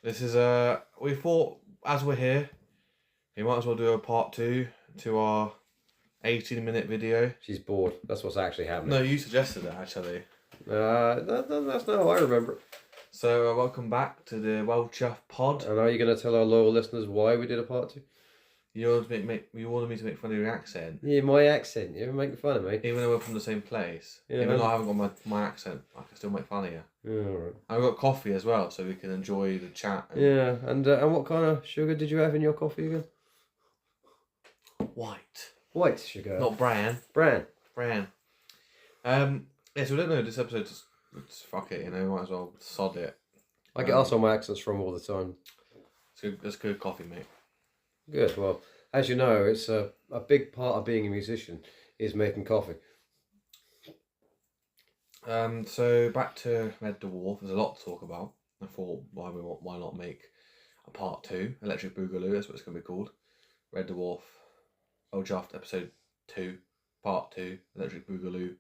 This is we thought as we're here, we might as well do a part 2 to our 18-minute video. She's bored. That's what's actually happening. No, you suggested it actually. That's not how I remember it. So welcome back to the Chuffed pod. And are you going to tell our loyal listeners why we did a part 2? You wanted me to make fun of your accent. Yeah, my accent. You're making fun of me. Even though we're from the same place. Yeah, even though I haven't got my accent, I can still make fun of you. Yeah, all right. I've got coffee as well, so we can enjoy the chat. Yeah, and what kind of sugar did you have in your coffee again? White. White sugar. Not bran. Bran. Bran. Yeah, so we don't know, this episode, just fuck it, might as well sod it. I get asked all my accents from all the time. It's good coffee, mate. Good. Well, as you know, it's a big part of being a musician is making coffee. So back to Red Dwarf. There's a lot to talk about. I thought, why not make a part 2? Electric Boogaloo, that's what it's going to be called. Red Dwarf, Chuffed, episode 2, part 2, Electric Boogaloo.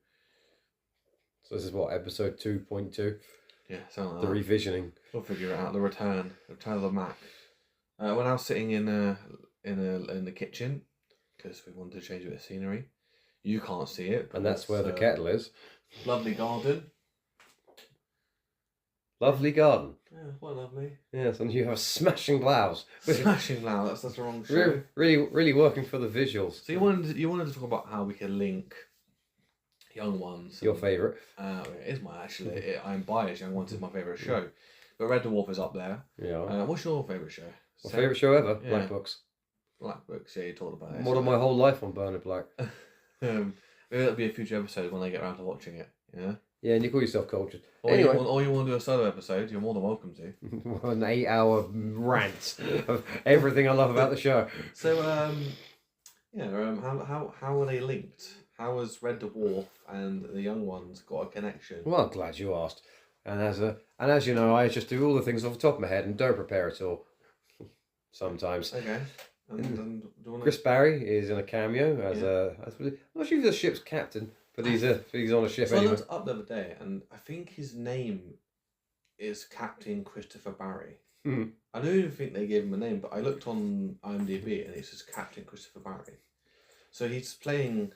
So this is what, episode 2.2? Yeah, something like the that. Revisioning. We'll figure it out. The return of the Mac. We're now sitting in the kitchen because we wanted to change a bit of scenery. You can't see it, and that's where the kettle is. Lovely garden. Lovely garden. Yeah, quite lovely. Yes, and you have a smashing blouse. Smashing blouse. That's the wrong show. Really working for the visuals. So you wanted to talk about how we can link Young Ones. Your favourite? It is my actually. I'm biased. Young Ones is my favourite show, but Red Dwarf is up there. Yeah. What's your favourite show? My favourite show ever? Yeah. Black Books. Black Books. Yeah, you talked about it. More than my whole life on Barnaby Black. Maybe that'll be a future episode when I get around to watching it. Yeah. Yeah, and you call yourself cultured. Or anyway, you want to do a solo episode? You're more than welcome to. An 8-hour rant of everything I love about the show. So how are they linked? How has Red Dwarf and the Young Ones got a connection? Well, I'm glad you asked. And as you know, I just do all the things off the top of my head and don't prepare at all. Sometimes. Okay. And do you want Chris Barry is in a cameo as I'm not sure if he's the ship's captain, but he's on a ship so anyway. I looked up the other day, and I think his name is Captain Christopher Barry. I don't even think they gave him a name, but I looked on IMDb and it says Captain Christopher Barry. So he's playing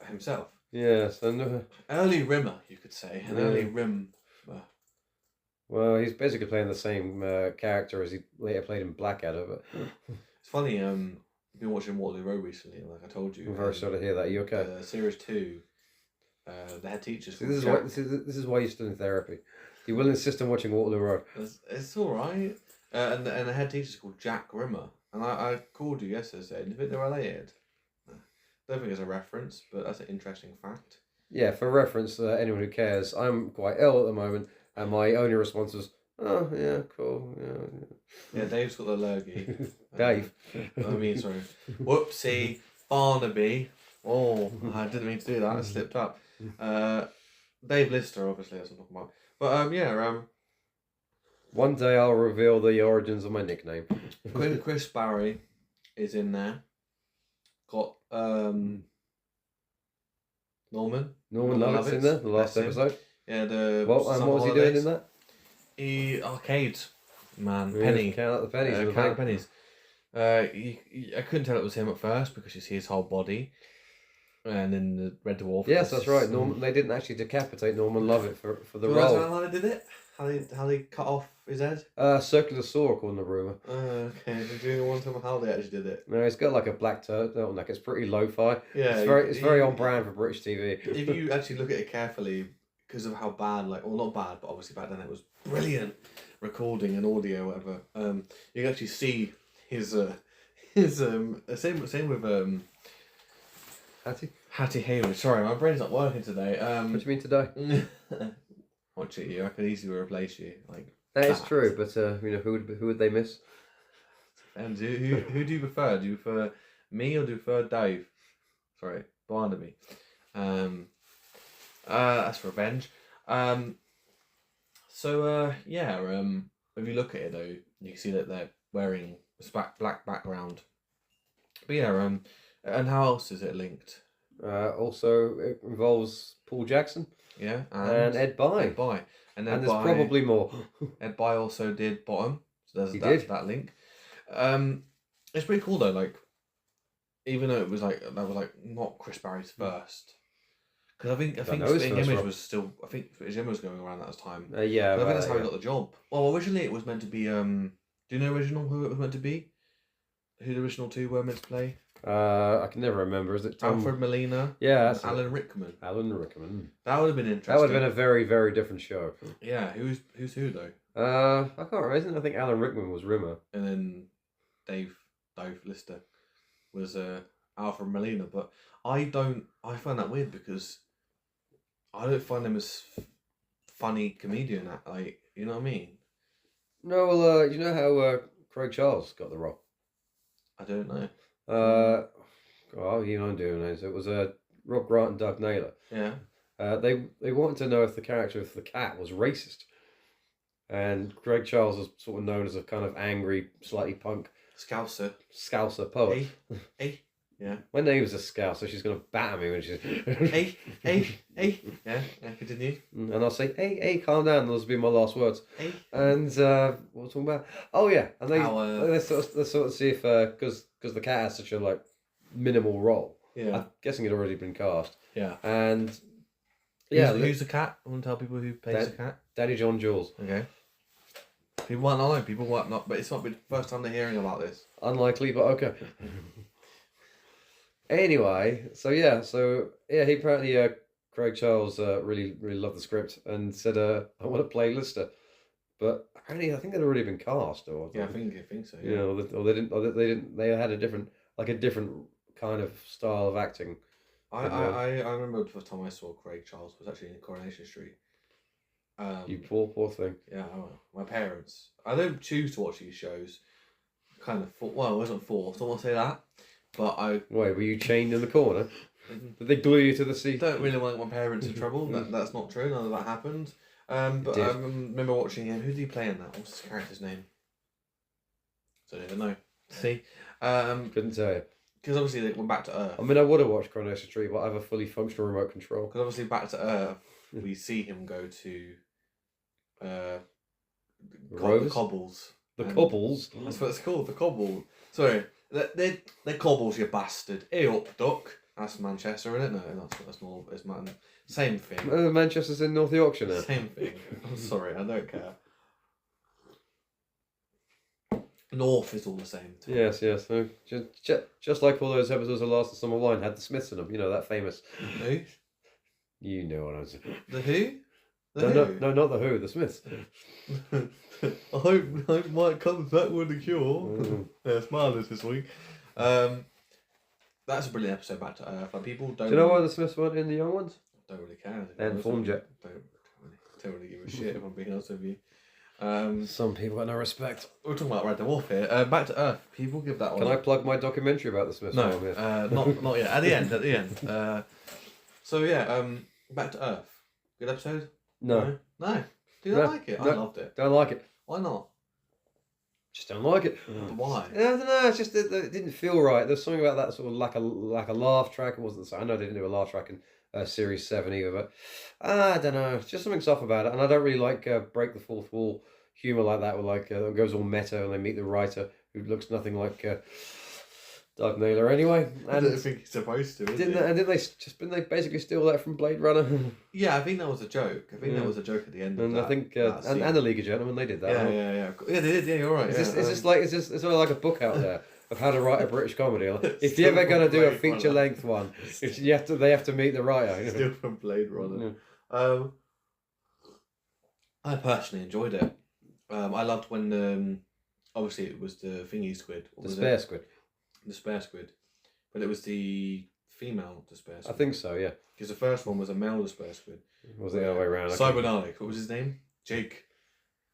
himself. Yes, and early rimmer, you could say, an early rim. Well, he's basically playing the same character as he later played in Blackadder. But it's funny. I've been watching Waterloo Road recently, like I told you. I'm very sorry to hear that. Are you okay? Series 2, the head teacher. This is why you're still in therapy. You will insist on watching Waterloo Road. It's all right. And the head teacher's called Jack Rimmer, and I called you yesterday. Said, do you think they're related? I don't think it's a reference, but that's an interesting fact. Yeah, for reference, anyone who cares, I'm quite ill at the moment. And my only response was, oh, yeah, cool. Yeah, Dave's got the lurgy. Dave. Sorry. Whoopsie. Barnaby. Oh, I didn't mean to do that. I slipped up. Dave Lister, obviously, that's what I'm talking about. But, one day I'll reveal the origins of my nickname. Chris Barry is in there. Got, Norman Lovett's in there, the last episode. Yeah, and what was he doing in that? Arcade man, Yeah, penny. Count out the pennies. Count pennies. I couldn't tell it was him at first because you see his whole body, and then the Red Dwarf. Yes, that's right. Norman. They didn't actually decapitate Norman Lovett for the role. How they did it? How they cut off his head? Circular saw, according to rumour. Okay. Do you want to tell me how they actually did it? No, it's got like a black turtleneck. It's pretty lo-fi. Yeah, it's very on brand for British TV. If you actually look at it carefully, because of how bad, not bad, but obviously back then it was brilliant recording and audio, whatever. You can actually see his same with Hattie Hayward. Sorry, my brain's not working today. What do you mean today? Watch it, you. I could easily replace you. That is true, but who would they miss? And who do you prefer? Do you prefer me or do you prefer Dave? Sorry, Barnaby. That's revenge. If you look at it though, you can see that they're wearing a black background. But and how else is it linked? Also, it involves Paul Jackson. Yeah, and Ed Bye. And there's probably more. Ed Bye also did Bottom. So He there's did. that link. It's pretty cool though. Like, even though it was like that was like not Chris Barry's first, because I think Spitting Image was still. I think Spitting Image was going around that time. Yeah, but I think that's how he got the job. Well, originally it was meant to be. Do you know original who it was meant to be? Who the original two were meant to play? I can never remember. Is it Alfred Molina? Yeah, that's Alan Rickman. Alan Rickman. That would have been interesting. That would have been a very, very different show. Yeah, who's who though? I can't remember. I think Alan Rickman was Rimmer, and then Dave Lister was Alfred Molina. But I find that weird because I don't find him as funny comedian. Like, you know what I mean? No, well, you know how Craig Charles got the role? I don't know. Well, you know what I'm doing is it was Rob Grant and Doug Naylor. Yeah. They wanted to know if the character of the cat was racist, and Craig Charles is sort of known as a kind of angry, slightly punk Scouser poet. Hey. Yeah. My name's a Scouser. She's gonna batter me when she's. hey. Yeah. Continue. And I'll say, hey, calm down. Those will be my last words. Hey. And what was I talking about? Oh yeah, and they sort of see if because the cat has such a like minimal role. Yeah. I'm guessing it had already been cast. Yeah. And yeah, who's the cat? I want to tell people who plays the cat. Daddy John Jules. Okay. People might not know. People might not, but it's not the first time they're hearing about this. Unlikely, but okay. Anyway, so he apparently Craig Charles really loved the script and said I want to play Lister, but apparently I think they'd already been cast or yeah, I think so. Yeah, you know, or they didn't. They had a different kind of style of acting. I remember the first time I saw Craig Charles was actually in Coronation Street. You poor thing. Yeah, my parents. I don't choose to watch these shows. Kind of well, I wasn't forced. I don't want to say that. But Wait, were you chained in the corner? Did they glue you to the seat? I don't really want my parents in trouble. That's not true. None of that happened. But I remember watching him. Who did he play in that? What's his character's name? I don't even know. See? Couldn't tell you. Because obviously they went back to Earth. I mean, I would have watched Coronation Street, but I have a fully functional remote control. Because obviously back to Earth, we see him go to the Cobbles. The Cobbles? That's what it's called, the Cobble. Sorry. They're Cobbles, you bastard. Hey up, duck. That's Manchester, isn't it? No, that's not. It's man. Same thing. Manchester's in North Yorkshire now. Same thing. I'm sorry, I don't care. North is all the same. Yes. So just like all those episodes of Last of Summer Wine had the Smiths in them. You know, that famous. Who? You know what I was saying. The Who? No, not the Who. The Smiths. I hope Mike comes back with the cure. Yeah, smile this week. That's a brilliant episode. Back to Earth. Like, people don't. Do you know why the Smiths weren't in the young ones? Don't really care. They hadn't formed yet. Don't really give a shit if I'm being honest with you. Some people got no respect. We're talking about Red Dwarf here. Back to Earth. People give that one. Can I plug my documentary about the Smiths? No, not yet. At the end. So yeah, Back to Earth. Good episode. No. Do you like it? I loved it. Don't like it. Why not? Just don't like it. Why? I don't know. It's just that it didn't feel right. There's something about that sort of like a laugh track. It wasn't. I know they didn't do a laugh track in Series 7 either, but I don't know. It's just something's off about it, and I don't really like break the fourth wall humor like that. Where it goes all meta, and they meet the writer who looks nothing like Doug Naylor anyway. And I don't think he's supposed to. Didn't they basically steal that from Blade Runner? Yeah, I think that was a joke. That was a joke at the end. And of that, I think and the League of Gentlemen, they did that. Yeah, they did. Yeah, you're right. Is this sort of like a book out there of how to write a British comedy? Like, if you're ever going to do a feature length one, they have to meet the writer. Still from Blade Runner. Yeah. I personally enjoyed it. I loved when obviously it was the thingy squid. The spare squid. The spare squid, but it was the female despair squid. I think so, yeah. Because the first one was a male despair squid. Was it the other way around? Cybernalic. What was his name? Jake.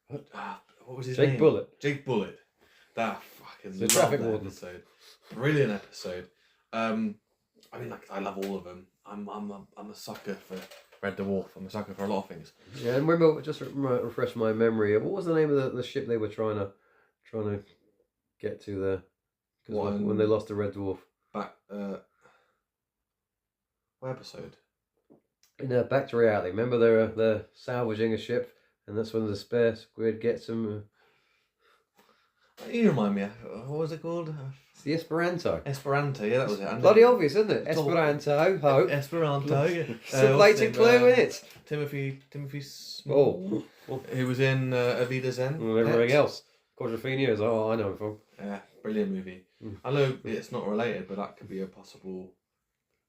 What was his name? Jake Bullet. Jake Bullet. That fucking. The traffic warden episode. Brilliant episode. I mean, like, I love all of them. I'm a sucker for Red Dwarf. I'm a sucker for a lot of things. Yeah, and remember, just refresh my memory. What was the name of the ship they were trying to get to there? When they lost the Red Dwarf. What episode? Back to reality. Remember they're salvaging a ship And that's when the spare squid gets him. You remind me, what was it called? It's the Esperanto. Esperanto, yeah, that was it. Bloody obvious, isn't it? Esperanto, ho. Esperanto, yeah. Sublated clue in it. Timothy Small, who was in Avida Zen. And everything else. Quadrophenia is all I know him from. Yeah, brilliant movie. I know it's not related, but that could be a possible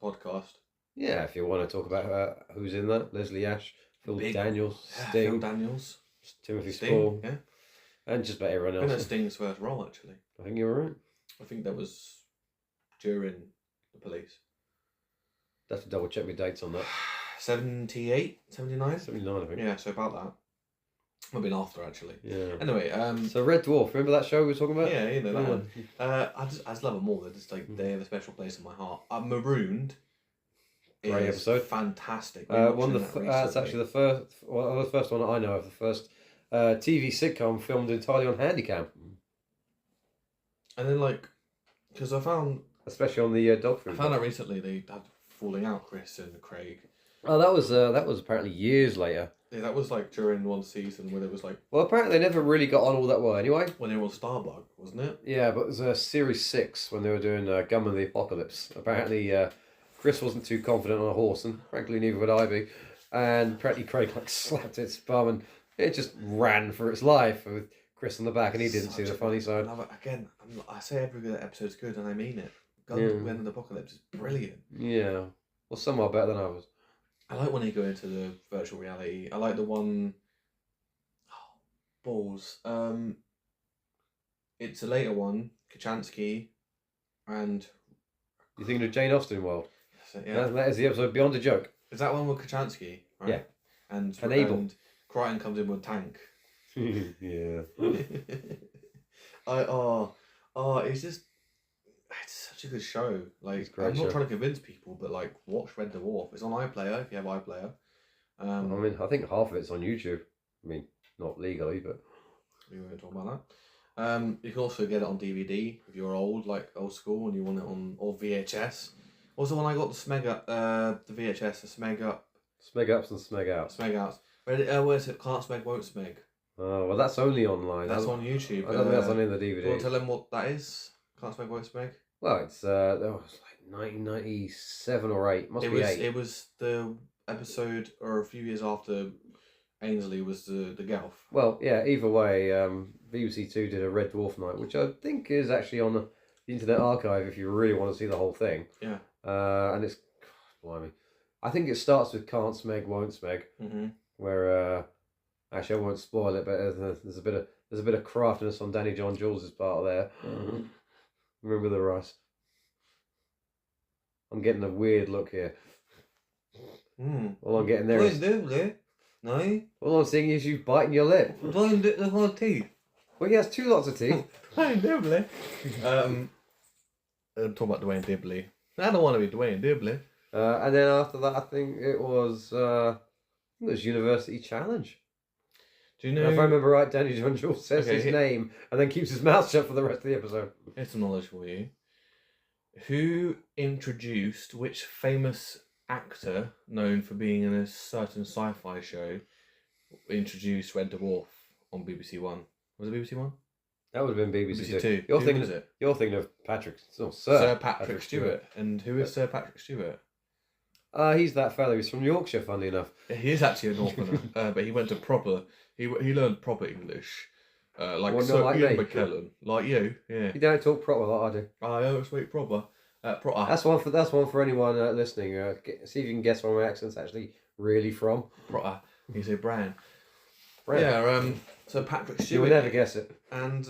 podcast. Yeah, if you want to talk about who's in that. Leslie Ash, Phil Daniels, Sting. Phil Daniels. Timothy Spall. Yeah. And just about everyone else. I think that's Sting's first role, actually. I think you're right. I think that was during the police. I have to double check my dates on that. 78, 79? 79, I think. Yeah, so about that. Might have been after, actually. Yeah. Anyway, so Red Dwarf, remember that show we were talking about? Yeah, you know that one. I just love them all. They're just like they have a special place in my heart. Marooned. Great episode. Fantastic. It's actually the first one that I know of. The first TV sitcom filmed entirely on Handycam. And then, because I found... Especially on the dog food. I found out recently they had falling out, Chris and Craig. Oh, that was apparently years later. Yeah, that was during one season where it was Well, apparently they never really got on all that well anyway. When they were on Starbug, wasn't it? Yeah, but it was Series 6 when they were doing Gun of the Apocalypse. Apparently Chris wasn't too confident on a horse, and frankly neither would I be. And apparently Craig slapped its bum and it just ran for its life with Chris on the back, and he didn't see the funny side. Again, I say every good episode's good, and I mean it. Gun of the Apocalypse is brilliant. Yeah. Well, some are better than others. I like when they go into the virtual reality. I like the one... balls. It's a later one. Kachansky and... You thinking of Jane Austen World? Yeah. That is the episode Beyond a Joke. Is that one with Kachansky? Right? Yeah. And Abel. And Crichton comes in with a tank. Yeah. It's such a good show. I'm not show. trying to convince people, but watch Red Dwarf. It's on iPlayer if you have iPlayer. I think half of it's on YouTube. I mean, not legally, but we won't talk about that. You can also get it on DVD if you're old school, and you want it on or VHS. What's the one I got? The VHS, the Smeg Up. Smeg Ups and Smeg Outs. Smeg Outs. Where is it? Can't Smeg, won't Smeg. Oh, well, that's only online. That's on YouTube. I don't think that's on in the DVD. Do you want to tell them what that is? Can't Smeg, won't Smeg? Well, it's that was 1997 or 8. Must be 8. It was the episode, or a few years after Ainsley was the Gelf. Well, yeah. Either way, BBC Two did a Red Dwarf night, which I think is actually on the Internet Archive if you really want to see the whole thing. Yeah. And it's, blimey, I think it starts with Can't Smeg, Won't Smeg, where actually I won't spoil it, but there's a bit of craftiness on Danny John Jules' part there. Remember the rice. I'm getting a weird look here. All I'm getting there is... No. All I'm seeing is you biting your lip. Don't do the whole teeth. Well, he has 2 lots of teeth. Dwayne Dibley. Talk about Dwayne Dibley. I don't want to be Dwayne Dibley. And then after that, I think it was University Challenge. Do you know? If I remember right, Danny John Jules says his name and then keeps his mouth shut for the rest of the episode. Here's some knowledge for you. Who introduced which famous actor known for being in a certain sci-fi show introduced Red Dwarf on BBC One? Was it BBC One? That would have been BBC Two. You're thinking of Patrick. No, Sir Patrick Stewart. And who is Sir Patrick Stewart? He's that fellow. He's from Yorkshire, funnily enough. He is actually a Northerner, but he went to proper. He learned proper English, Sir Ian McKellen, like you. Yeah. You don't talk proper like I do. I don't speak proper. Proper. That's one for anyone listening. See if you can guess where my accent's actually really from. Proper. You say Brian. Brand. Yeah. So Patrick Stewart. You will never guess it. And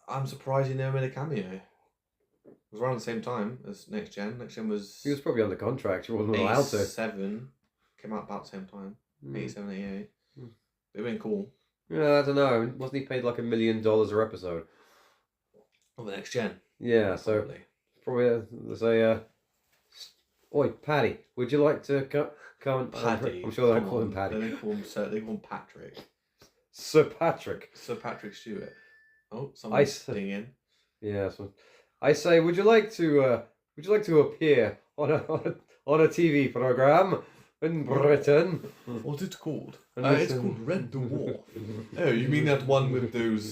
I'm surprised he never made a cameo. It was around the same time as Next Gen. Next Gen was... He was probably under contract. He wasn't allowed to. 87. Came out about the same time. 87, 88. It would have been cool. Yeah, I don't know. Wasn't he paid like $1 million a episode? Of the Next Gen. Yeah, so... Probably, let's say, Oi, Paddy, would you like to come? Paddy. I'm sure they don't call him Paddy. They call him Patrick. Sir Patrick. Sir Patrick Stewart. Oh, someone's sitting in. Yeah, so I say, would you like to appear on a TV program? In Britain. What's it called? And It's listen. called Red Dwarf. Oh, you mean that one with those...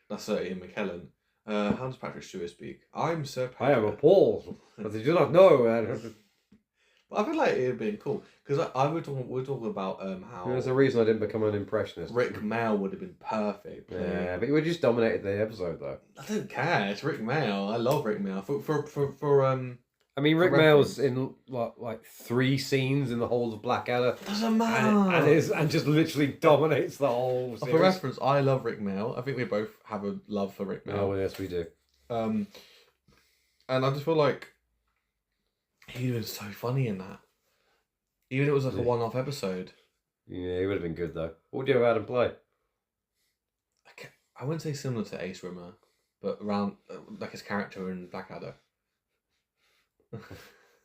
that's Ian McKellen. How does Patrick Stewart speak? I'm Sir Patrick. I am appalled, but they do not know. But I feel like it would have been cool. Because we're talking about how... There's a reason I didn't become an impressionist. Rick Mail would have been perfect. Yeah, but you just dominated the episode, though. I don't care. It's Rick Mail. I love Rick Mail. I mean, Rick For Mail's in like 3 scenes in the whole of Blackadder, doesn't matter. and just literally dominates the whole series. For reference, I love Rick Mail. I think we both have a love for Rick Mail. Oh yes, we do. And I just feel like he was so funny in that. Even if it was like a one-off episode. Yeah, he would have been good though. What would you have had him play? I wouldn't say similar to Ace Rimmer, but around like his character in Blackadder.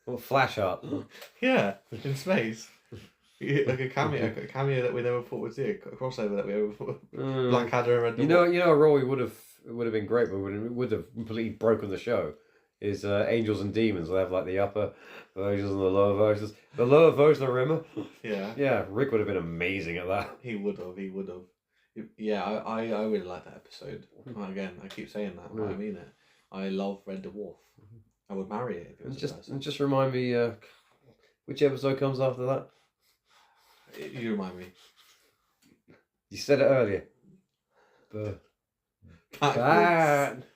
Well, Flash Art. Yeah, in space. Like a cameo that we never thought we'd see, a crossover that we ever thought. Blackadder and Red Dwarf. You know, a role he would have been great, but would have completely broken the show. Is Angels and Demons. They have like the upper versions and the lower versions. The lower version of Rimmer. Yeah. Yeah, Rick would have been amazing at that. He would have. Yeah, I really like that episode. Again, I keep saying that, but I mean it. I love Red Dwarf. I would marry it if it was a person. And just remind me, which episode comes after that? You remind me. You said it earlier.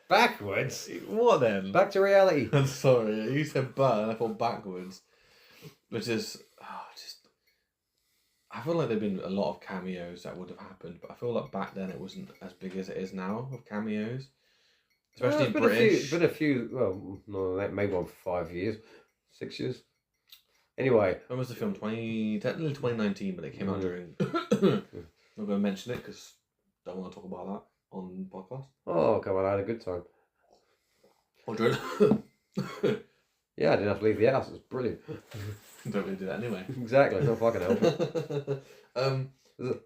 Backwards? What then? Back to reality. I'm sorry, you said but and I thought backwards. Which is, I feel like there've been a lot of cameos that would have happened, but I feel like back then it wasn't as big as it is now with cameos. Especially in British. It's been a few, well, no, maybe one for 5 years, 6 years. Anyway. When was the film? Technically 2019, but it came out during... I'm not going to mention it because I don't want to talk about that on the podcast. Oh, come on, I had a good time. Or during... Yeah, I didn't have to leave the house, it was brilliant. Don't really do that anyway. Exactly, no fucking help it.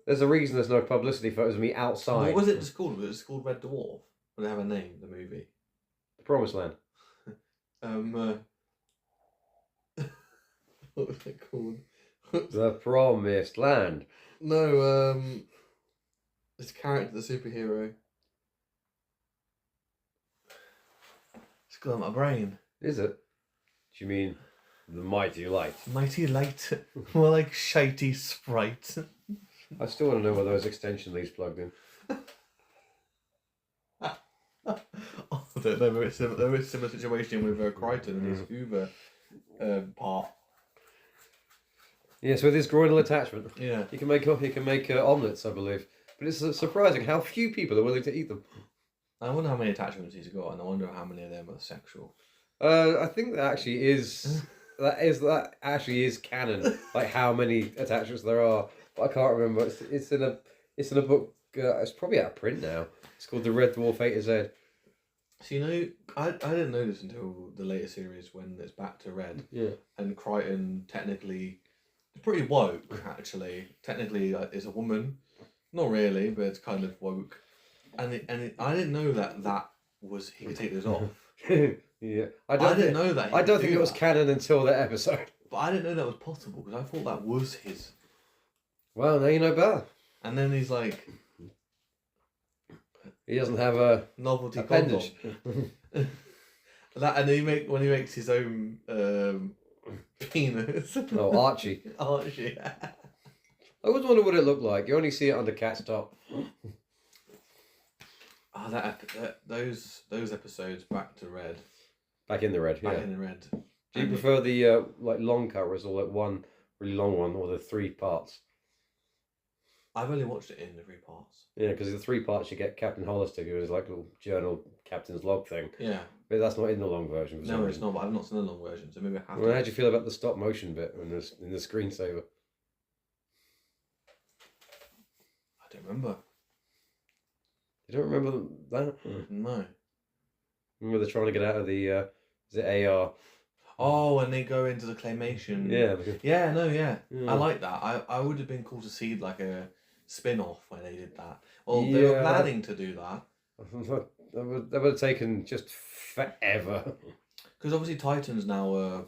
There's a reason there's no publicity photos of me outside. What was it just called? Was it just called Red Dwarf? Or they have a name, the movie? The Promised Land. What was it called? The Promised Land. No, this character, the superhero. It's gone on my brain. Is it? Do you mean the Mighty Light? Mighty Light. More like Shitey Sprite. I still want to know where those extension leads plugged in. Oh, there was a similar situation with Crichton and his Uber part. Yes, with his groinal attachment. Yeah. He can make omelettes, I believe. But it's surprising how few people are willing to eat them. I wonder how many attachments he's got, and I wonder how many of them are sexual. I think that actually is canon. Like how many attachments there are, but I can't remember. It's in a book. It's probably out of print now. It's called The Red Dwarf A to Z. So you know, I didn't know this until the later series when it's back to Red. Yeah. And Crichton technically, it's pretty woke actually. Technically, is a woman. Not really, but it's kind of woke. And I didn't know that was he could take this off. Yeah. I didn't know that. I don't think it was canon until that episode. But I didn't know that was possible because I thought that was his. Well, now you know better. And then he's like, he doesn't have a novelty appendage. That, and when he makes his own penis. Oh, Archie. Archie. I always wonder what it looked like. You only see it under Cat's top. Oh, those episodes back to Red. Back in the Red. Back yeah. in the Red. Do you prefer the like long covers or like one really long one or the 3 parts? I've only watched it in the 3 parts. Yeah, because the 3 parts you get Captain Hollister, who is like a little journal captain's log thing. Yeah. But that's not in the long version. No, it's not. But I've not seen the long version, so maybe I have. Well, how do you feel about the stop motion bit in the screensaver? I don't remember. You don't remember that? No. Remember they're trying to get out of the is it AR? Oh, and they go into the claymation. Yeah. Yeah, no, yeah. I like that. I would have been cool to see like a spin-off when they did that. Well, they were planning to do that. That would have taken just forever. Because obviously Titan's now a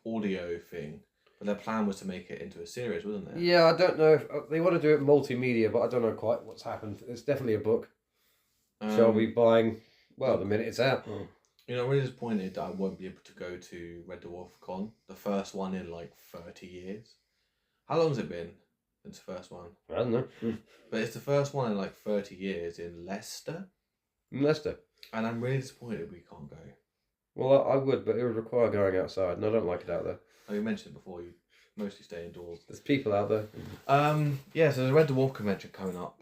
audio thing. But their plan was to make it into a series, wasn't it? Yeah, I don't know if they want to do it multimedia, but I don't know quite what's happened. It's definitely a book. Shall we buying? Well, the minute it's out. You know, I'm really disappointed that I won't be able to go to Red Dwarf Con, the first one in like 30 years. How long has it been since the first one? I don't know. But it's the first one in like 30 years in Leicester. In Leicester. And I'm really disappointed we can't go. Well, I would, but it would require going outside, and I don't like it out there. Oh, you mentioned it before, you mostly stay indoors. There's people out there. Yeah, so there's a Red Dwarf convention coming up.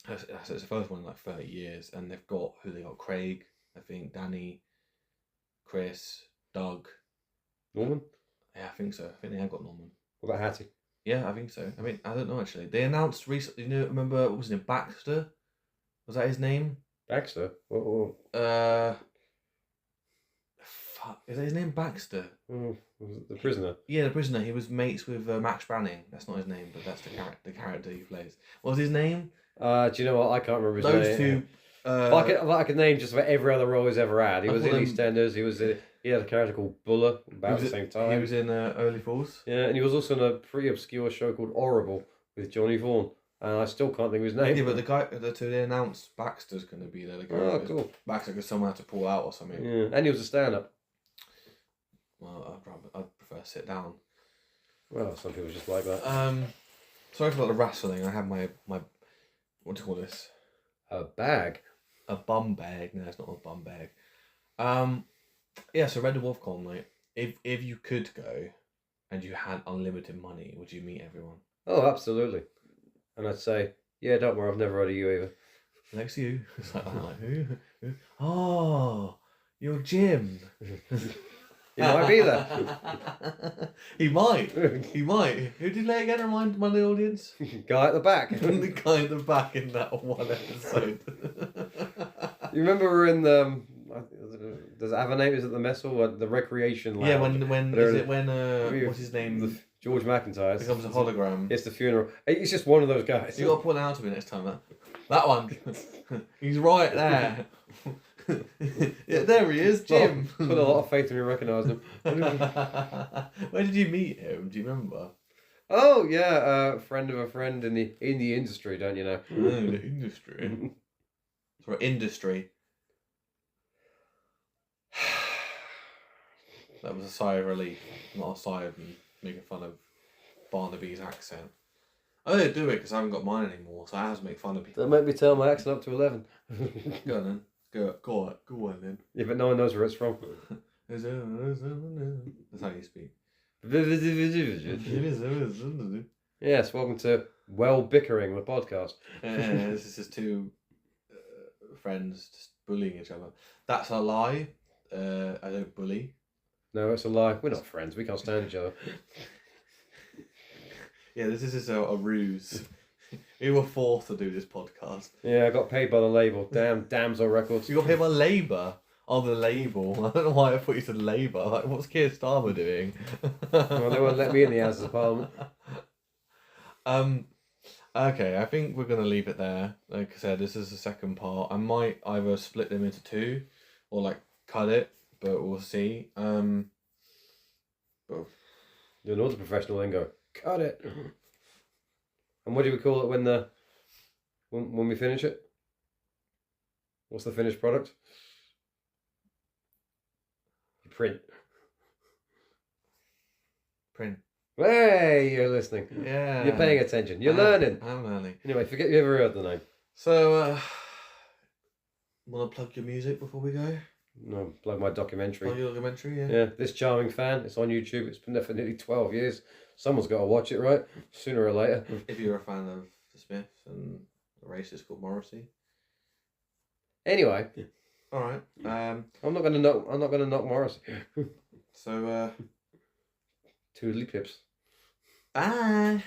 It's the first one in like 30 years, and they've got Craig, I think, Danny, Chris, Doug. Norman? Yeah, I think so. I think they have got Norman. What about Hattie? Yeah, I think so. I mean, I don't know actually. They announced recently. Remember what was his name? Baxter. Was that his name? Baxter. Fuck. Is that his name? Baxter. Was it the prisoner? Yeah, the prisoner. He was mates with Max Branning. That's not his name, but that's the character he plays. What was his name? Do you know what? I can't remember his name. Those two. I could name just about every other role he's ever had. He was in EastEnders. He had a character called Buller about the same time. He was in Early Falls. Yeah, and he was also in a pretty obscure show called Horrible with Johnny Vaughan. And I still can't think of his name. Yeah, but the guy they announced Baxter's going to be there. Oh, cool. Baxter because someone had to pull out or something. Yeah, and he was a stand-up. Well, I'd prefer sit down. Well, some people just like that. Sorry about the wrestling. I have my what do you call this? A bag. A bum bag. No, it's not a bum bag. Yeah. So Red Dwarf Con, like, if you could go, and you had unlimited money, would you meet everyone? Oh, absolutely. And I'd say, yeah, don't worry, I've never heard of you either. Next to you, it's like who? Oh, you're Jim. He might be there. He might. Who did they again? Remind my audience. Guy at the back. The guy at the back in that one episode. You remember we're in the. Does it have a name? Is it the mess hall? The recreation lounge? Yeah, when what's his name? George McIntyre Becomes a hologram. It's the funeral. It's just one of those guys. You got to point out to me next time. That one. He's right there. Yeah, there he is, Jim. Put a lot of faith in me recognising him. Where did you meet him? Do you remember? Oh yeah, friend of a friend in the industry, don't you know? Oh, the industry. Sorry, industry. That was a sigh of relief, not a sigh of making fun of Barnaby's accent. I don't do it because I haven't got mine anymore, so I have to make fun of people. Don't make me turn my accent up to 11. Go on then. Go on then. Yeah, but no one knows where it's from. That's how you speak. Yes, welcome to Well Bickering, the podcast. This is just two friends just bullying each other. That's a lie. I don't bully. No, it's a lie. We're not friends. We can't stand each other. Yeah, this is just a ruse. We were forced to do this podcast. Yeah, I got paid by the label. Damsel Records. You got paid by Labour? Oh, the label. I don't know why I thought you said Labour. Like, what's Keir Starmer doing? Well, they won't let me in the Houses of Parliament. Okay, I think we're going to leave it there. Like I said, this is the second part. I might either split them into two or like cut it, but we'll see. You know the professional lingo. Cut it. And what do we call it when we finish it? What's the finished product? Print. Hey, you're listening. Yeah. You're paying attention. You're learning. I'm learning. Anyway, forget you ever heard the name. So, want to plug your music before we go? No, plug my documentary. Plug your documentary, yeah. Yeah, This Charming Fan. It's on YouTube. It's been there for nearly 12 years. Someone's got to watch it, right? Sooner or later. If you're a fan of the Smiths and a racist called Morrissey. Anyway. All right. I'm not gonna knock Morrissey. So. Toodly pips. Bye.